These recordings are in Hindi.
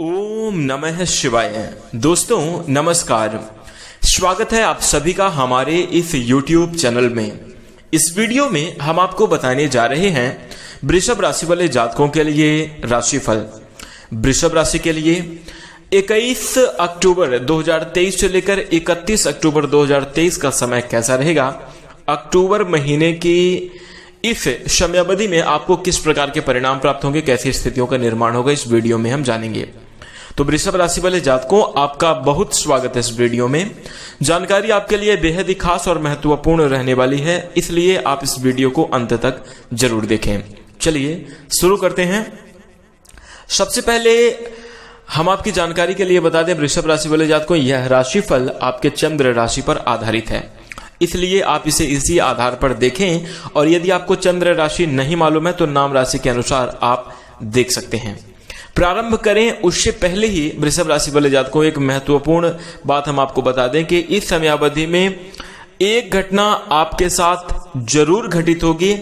ओम नमः शिवाय। दोस्तों नमस्कार, स्वागत है आप सभी का हमारे इस YouTube चैनल में। इस वीडियो में हम आपको बताने जा रहे हैं वृषभ राशि वाले जातकों के लिए राशिफल। वृषभ राशि के लिए 21 अक्टूबर 2023 से लेकर 31 अक्टूबर 2023 का समय कैसा रहेगा, अक्टूबर महीने की इस समयावधि में आपको किस प्रकार के परिणाम प्राप्त होंगे, कैसी स्थितियों का निर्माण होगा, इस वीडियो में हम जानेंगे। तो वृषभ राशि वाले जातकों, आपका बहुत स्वागत है इस वीडियो में। जानकारी आपके लिए बेहद ही खास और महत्वपूर्ण रहने वाली है, इसलिए आप इस वीडियो को अंत तक जरूर देखें। चलिए शुरू करते हैं। सबसे पहले हम आपकी जानकारी के लिए बता दें, वृषभ राशि वाले जातकों, यह राशिफल आपके चंद्र राशि पर आधारित है, इसलिए आप इसे इसी आधार पर देखें। और यदि आपको चंद्र राशि नहीं मालूम है तो नाम राशि के अनुसार आप देख सकते हैं। प्रारंभ करें उससे पहले ही वृषभ राशि वाले जातकों, एक महत्वपूर्ण बात हम आपको बता दें कि इस समयावधि में एक घटना आपके साथ जरूर घटित होगी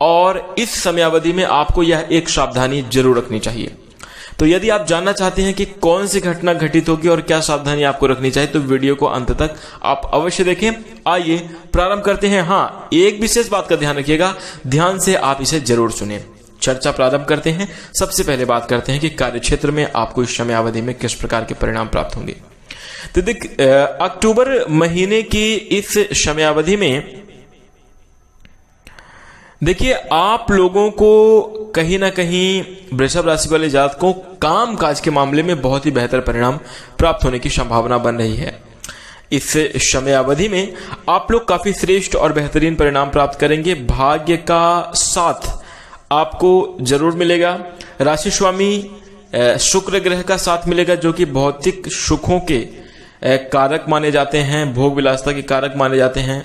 और इस समयावधि में आपको यह एक सावधानी जरूर रखनी चाहिए। तो यदि आप जानना चाहते हैं कि कौन सी घटना घटित होगी और क्या सावधानी आपको रखनी चाहिए, तो वीडियो को अंत तक आप अवश्य देखें। आइए प्रारंभ करते हैं। हाँ, एक विशेष बात का ध्यान रखिएगा, ध्यान से आप इसे जरूर सुनें। चर्चा प्रारंभ करते हैं। सबसे पहले बात करते हैं कि कार्यक्षेत्र में आपको इस समयावधि में किस प्रकार के परिणाम प्राप्त होंगे। तो अक्टूबर महीने की इस समयावधि में देखिए, आप लोगों को कहीं ना कहीं वृषभ राशि वाले जातकों काम काज के मामले में बहुत ही बेहतर परिणाम प्राप्त होने की संभावना बन रही है। इस समयावधि में आप लोग काफी श्रेष्ठ और बेहतरीन परिणाम प्राप्त करेंगे। भाग्य का साथ आपको जरूर मिलेगा। राशि स्वामी शुक्र ग्रह का साथ मिलेगा, जो कि भौतिक सुखों के कारक माने जाते हैं, भोग विलासता के कारक माने जाते हैं।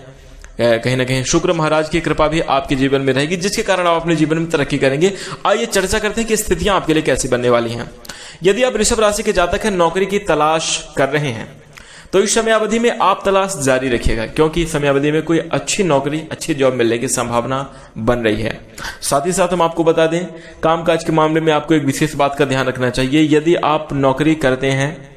कहीं ना कहीं शुक्र महाराज की कृपा भी आपके जीवन में रहेगी, जिसके कारण आप अपने जीवन में तरक्की करेंगे। आइए चर्चा करते हैं कि स्थितियां आपके लिए कैसी बनने वाली हैं। यदि आप वृषभ राशि के जातक हैं, नौकरी की तलाश कर रहे हैं, तो इस समयावधि में आप तलाश जारी रखिएगा, क्योंकि इस समयावधि में कोई अच्छी नौकरी, अच्छी जॉब मिलने की संभावना बन रही है। साथ ही साथ हम आपको बता दें, कामकाज के मामले में आपको एक विशेष बात का ध्यान रखना चाहिए। यदि आप नौकरी करते हैं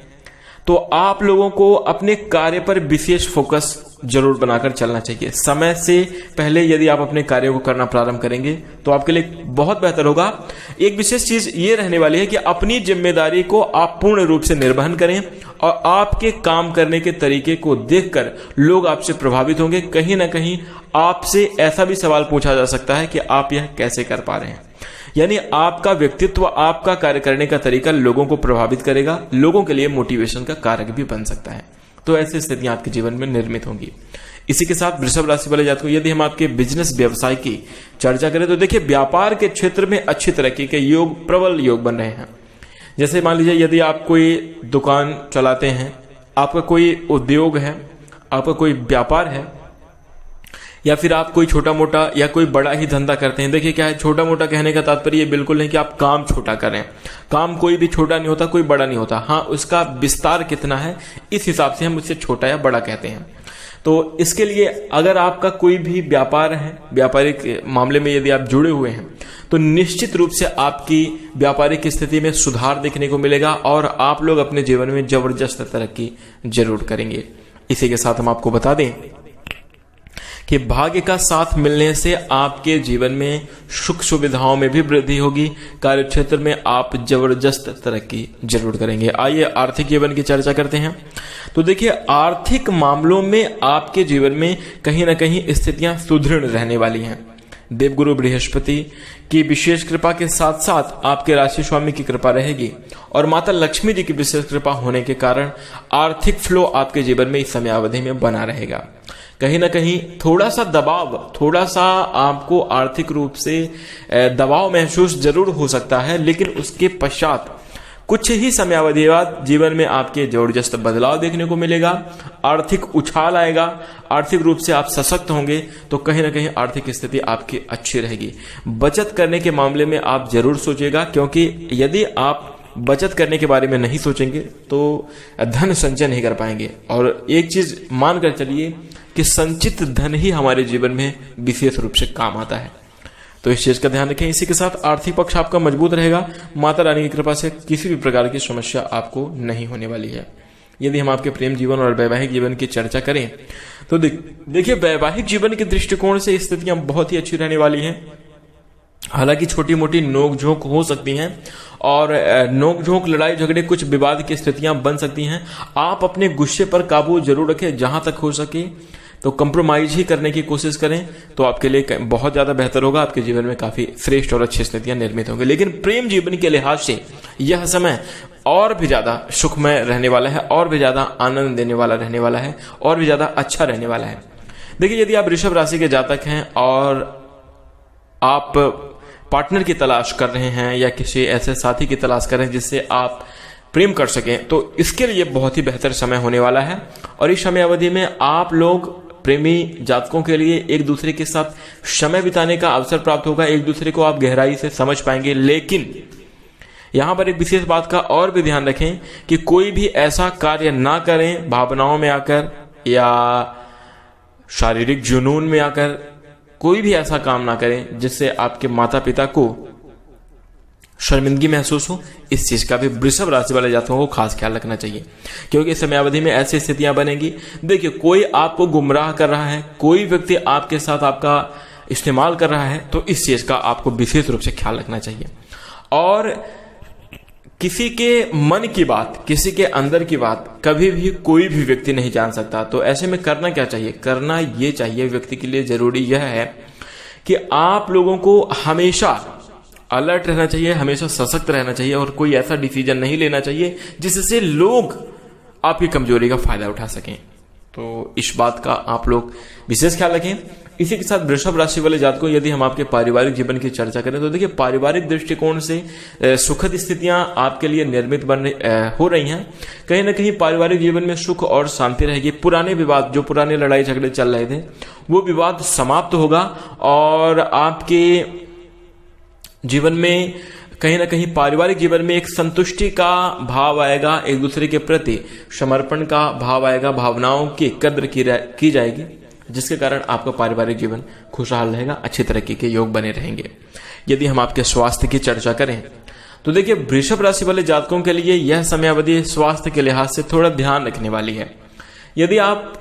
तो आप लोगों को अपने कार्य पर विशेष फोकस जरूर बनाकर चलना चाहिए। समय से पहले यदि आप अपने कार्यों को करना प्रारंभ करेंगे तो आपके लिए बहुत बेहतर होगा। एक विशेष चीज ये रहने वाली है कि अपनी जिम्मेदारी को आप पूर्ण रूप से निर्वहन करें और आपके काम करने के तरीके को देखकर लोग आपसे प्रभावित होंगे। कहीं ना कहीं आपसे ऐसा भी सवाल पूछा जा सकता है कि आप यह कैसे कर पा रहे हैं। यानी आपका व्यक्तित्व, आपका कार्य करने का तरीका लोगों को प्रभावित करेगा, लोगों के लिए मोटिवेशन का कारक भी बन सकता है। तो ऐसी स्थितियां आपके जीवन में निर्मित होंगी। इसी के साथ वृषभ राशि वाले जातकों, यदि हम आपके बिजनेस व्यवसाय की चर्चा करें तो देखिए, व्यापार के क्षेत्र में अच्छी तरक्की के योग, प्रबल योग बन रहे हैं। जैसे मान लीजिए, यदि आप कोई दुकान चलाते हैं, आपका कोई उद्योग है, आपका कोई व्यापार है, या फिर आप कोई छोटा मोटा या कोई बड़ा ही धंधा करते हैं। देखिए क्या है, छोटा मोटा कहने का तात्पर्य ये बिल्कुल नहीं कि आप काम छोटा करें। काम कोई भी छोटा नहीं होता, कोई बड़ा नहीं होता। हाँ, उसका विस्तार कितना है, इस हिसाब से हम उसे छोटा या बड़ा कहते हैं। तो इसके लिए अगर आपका कोई भी व्यापार है, व्यापारिक मामले में यदि आप जुड़े हुए हैं, तो निश्चित रूप से आपकी व्यापारिक स्थिति में सुधार देखने को मिलेगा और आप लोग अपने जीवन में जबरदस्त तरक्की जरूर करेंगे। इसी के साथ हम आपको बता दें कि भाग्य का साथ मिलने से आपके जीवन में सुख सुविधाओं में भी वृद्धि होगी। कार्यक्षेत्र में आप जबरदस्त तरक्की जरूर करेंगे। आइए आर्थिक जीवन की चर्चा करते हैं। तो देखिए, आर्थिक मामलों में आपके जीवन में कहीं ना कहीं स्थितियां सुदृढ़ रहने वाली हैं। देवगुरु बृहस्पति की विशेष कृपा के साथ साथ आपके राशि स्वामी की कृपा रहेगी और माता लक्ष्मी जी की विशेष कृपा होने के कारण आर्थिक फ्लो आपके जीवन में इस समयावधि में बना रहेगा। कहीं ना कहीं थोड़ा सा दबाव, थोड़ा सा आपको आर्थिक रूप से दबाव महसूस जरूर हो सकता है, लेकिन उसके पश्चात कुछ ही समयावधि बाद जीवन में आपके जबरदस्त बदलाव देखने को मिलेगा। आर्थिक उछाल आएगा, आर्थिक रूप से आप सशक्त होंगे, तो कहीं ना कहीं आर्थिक स्थिति आपकी अच्छी रहेगी। बचत करने के मामले में आप जरूर सोचिएगा, क्योंकि यदि आप बचत करने के बारे में नहीं सोचेंगे तो धन संचय नहीं कर पाएंगे। और एक चीज मानकर चलिए कि संचित धन ही हमारे जीवन में विशेष रूप से काम आता है। तो इस चीज का ध्यान रखें। इसी के साथ आर्थिक पक्ष आपका मजबूत रहेगा। माता रानी की कृपा से किसी भी प्रकार की समस्या आपको नहीं होने वाली है। यदि हम आपके प्रेम जीवन और वैवाहिक जीवन की चर्चा करें तो देखिए वैवाहिक जीवन के दृष्टिकोण से स्थितियां बहुत ही अच्छी रहने वाली हैं। हालांकि छोटी मोटी नोकझोंक हो सकती हैं और नोकझोंक, लड़ाई झगड़े, कुछ विवाद की स्थितियां बन सकती हैं। आप अपने गुस्से पर काबू जरूर रखें, जहां तक हो सके तो कंप्रोमाइज ही करने की कोशिश करें, तो आपके लिए बहुत ज्यादा बेहतर होगा। आपके जीवन में काफी श्रेष्ठ और अच्छी स्थितियां निर्मित होंगी। लेकिन प्रेम जीवन के लिहाज से यह समय और भी ज्यादा सुखमय रहने वाला है, और भी ज्यादा आनंद देने वाला रहने वाला है, और भी ज्यादा अच्छा रहने वाला है। देखिए, यदि आप वृषभ राशि के जातक हैं और आप पार्टनर की तलाश कर रहे हैं या किसी ऐसे साथी की तलाश कर रहे हैं जिससे आप प्रेम कर सकें, तो इसके लिए बहुत ही बेहतर समय होने वाला है। और इस समय अवधि में आप लोग प्रेमी जातकों के लिए एक दूसरे के साथ समय बिताने का अवसर प्राप्त होगा। एक दूसरे को आप गहराई से समझ पाएंगे। लेकिन यहां पर एक विशेष बात का और भी ध्यान रखें कि कोई भी ऐसा कार्य ना करें भावनाओं में आकर या शारीरिक जुनून में आकर, कोई भी ऐसा काम ना करें जिससे आपके माता पिता को शर्मिंदगी महसूस हो। इस चीज का भी वृषभ राशि वाले जातकों को खास ख्याल रखना चाहिए, क्योंकि इस समयावधि में ऐसी स्थितियां बनेंगी। देखिए, कोई आपको गुमराह कर रहा है, कोई व्यक्ति आपके साथ आपका इस्तेमाल कर रहा है, तो इस चीज का आपको विशेष रूप से ख्याल रखना चाहिए। और किसी के मन की बात, किसी के अंदर की बात कभी भी कोई भी व्यक्ति नहीं जान सकता। तो ऐसे में करना क्या चाहिए? करना ये चाहिए, व्यक्ति के लिए जरूरी यह है कि आप लोगों को हमेशा अलर्ट रहना चाहिए, हमेशा सशक्त रहना चाहिए, और कोई ऐसा डिसीजन नहीं लेना चाहिए जिससे लोग आपकी कमजोरी का फायदा उठा सकें। तो इस बात का आप लोग विशेष ख्याल रखें। इसी के साथ वृषभ राशि वाले जातकों, यदि हम आपके पारिवारिक जीवन की चर्चा करें तो देखिए, पारिवारिक दृष्टिकोण से सुखद स्थितियां आपके लिए निर्मित हो रही हैं। कहीं ना कहीं पारिवारिक जीवन में सुख और शांति रहेगी। पुराने विवाद, जो पुराने लड़ाई झगड़े चल रहे थे, वो विवाद समाप्त होगा और आपके जीवन में कहीं ना कहीं पारिवारिक जीवन में एक संतुष्टि का भाव आएगा, एक दूसरे के प्रति समर्पण का भाव आएगा, भावनाओं की कद्र की जाएगी, जिसके कारण आपका पारिवारिक जीवन खुशहाल रहेगा, अच्छी तरक्की के योग बने रहेंगे। यदि हम आपके स्वास्थ्य की चर्चा करें तो देखिए, वृषभ राशि वाले जातकों के लिए यह समयावधि स्वास्थ्य के लिहाज से थोड़ा ध्यान रखने वाली है। यदि आप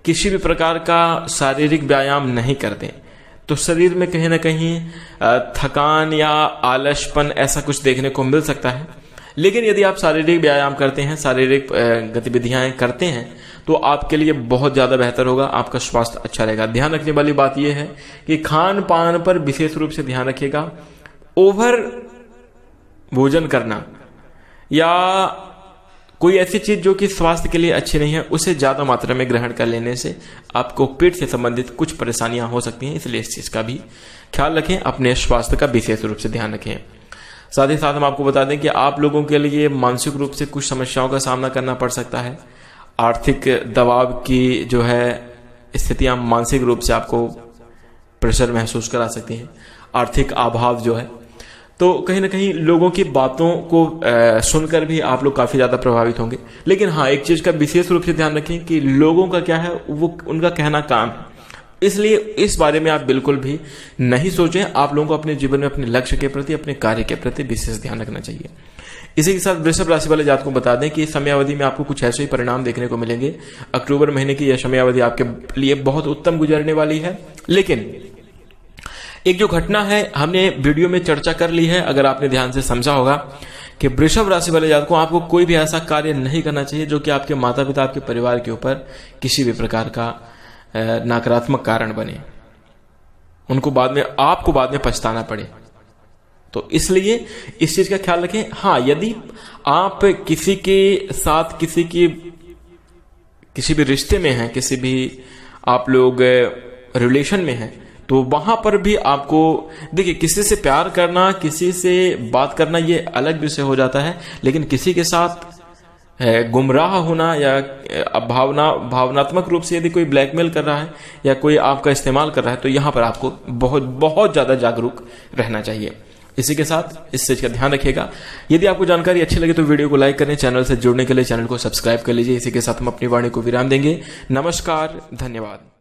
किसी भी प्रकार का शारीरिक व्यायाम नहीं करते तो शरीर में कहीं ना कहीं थकान या आलसपन ऐसा कुछ देखने को मिल सकता है। लेकिन यदि आप शारीरिक व्यायाम करते हैं, शारीरिक गतिविधियां करते हैं, तो आपके लिए बहुत ज्यादा बेहतर होगा, आपका स्वास्थ्य अच्छा रहेगा। ध्यान रखने वाली बात यह है कि खान पान पर विशेष रूप से ध्यान रखिएगा। ओवर भोजन करना या कोई ऐसी चीज जो कि स्वास्थ्य के लिए अच्छी नहीं है, उसे ज्यादा मात्रा में ग्रहण कर लेने से आपको पेट से संबंधित कुछ परेशानियां हो सकती हैं। इसलिए इस चीज का भी ख्याल रखें, अपने स्वास्थ्य का विशेष रूप से ध्यान रखें। साथ ही साथ हम आपको बता दें कि आप लोगों के लिए मानसिक रूप से कुछ समस्याओं का सामना करना पड़ सकता है। आर्थिक दबाव की जो है स्थितियां मानसिक रूप से आपको प्रेशर महसूस करा सकती हैं। आर्थिक अभाव जो है, तो कहीं ना कहीं लोगों की बातों को सुनकर भी आप लोग काफी ज्यादा प्रभावित होंगे। लेकिन हाँ, एक चीज का विशेष रूप से ध्यान रखें कि लोगों का क्या है, वो उनका कहना काम है, इसलिए इस बारे में आप बिल्कुल भी नहीं सोचें। आप लोगों को अपने जीवन में अपने लक्ष्य के प्रति, अपने कार्य के प्रति विशेष ध्यान रखना चाहिए। इसी के साथ वृषभ राशि वाले जातकों को बता दें कि इस समयावधि में आपको कुछ ऐसे ही परिणाम देखने को मिलेंगे। अक्टूबर महीने की यह समयावधि आपके लिए बहुत उत्तम गुजरने वाली है। लेकिन एक जो घटना है, हमने वीडियो में चर्चा कर ली है, अगर आपने ध्यान से समझा होगा कि वृषभ राशि वाले जातकों, आपको कोई भी ऐसा कार्य नहीं करना चाहिए जो कि आपके माता पिता, आपके परिवार के ऊपर किसी भी प्रकार का नकारात्मक कारण बने, उनको आपको बाद में पछताना पड़े। तो इसलिए इस चीज का ख्याल रखें। हाँ, यदि आप किसी के साथ किसी भी रिश्ते में हैं, किसी भी आप लोग रिलेशन में हैं, तो वहां पर भी आपको देखिए, किसी से प्यार करना, किसी से बात करना, ये अलग विषय हो जाता है। लेकिन किसी के साथ गुमराह होना या भावनात्मक रूप से यदि कोई ब्लैकमेल कर रहा है या कोई आपका इस्तेमाल कर रहा है, तो यहां पर आपको बहुत बहुत ज्यादा जागरूक रहना चाहिए। इसी के साथ इस चीज का ध्यान रखिएगा। यदि आपको जानकारी अच्छी लगे तो वीडियो को लाइक करें, चैनल से जुड़ने के लिए चैनल को सब्सक्राइब कर लीजिए। इसी के साथ हम अपनी वाणी को विराम देंगे। नमस्कार, धन्यवाद।